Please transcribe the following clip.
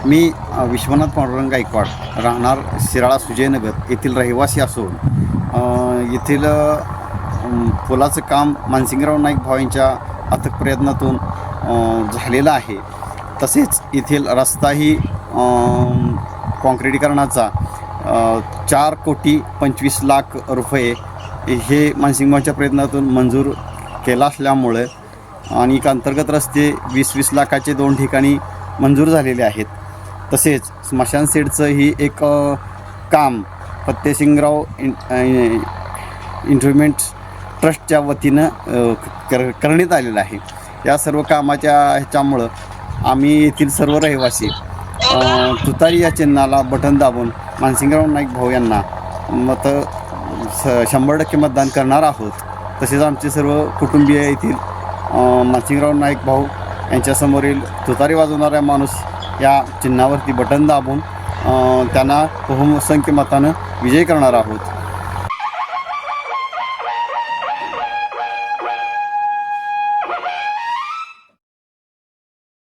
मी विश्वनाथ पांडुरंग गायकवाड राहणार शिराळा सुजयनगर येथील रहिवासी असून येथील पुलाचं काम मानसिंगराव नाईक भाऊ यांच्या अथक प्रयत्नातून झालेलं आहे. तसेच येथील रस्ताही काँक्रिटीकरणाचा 4,25,00,000 रुपये हे मानसिंगरावच्या प्रयत्नातून मंजूर केला असल्यामुळे आणि अंतर्गत रस्ते 20-20 लाखाचे 2 ठिकाणी मंजूर झालेले आहेत. तसेच स्मशान सेटचं ही एक काम फत्तेसिंगराव इन्व्हेस्टमेंट ट्रस्टच्या वतीनं करण्यात आलेलं आहे. या सर्व कामाच्या ह्याच्यामुळं आम्ही येथील सर्व रहिवासी तुतारी या चिन्हाला बटन दाबून मानसिंगराव नाईक भाऊ यांना 100% मतदान करणार आहोत. तसेच आमचे सर्व कुटुंबीय येथील मानसिंगराव नाईक भाऊ यांच्यासमोरील तुतारी वाजवणाऱ्या माणूस या चिन्हावरती बटन दाबून त्यांना बहुसंख्य मतानं विजयी करणार आहोत.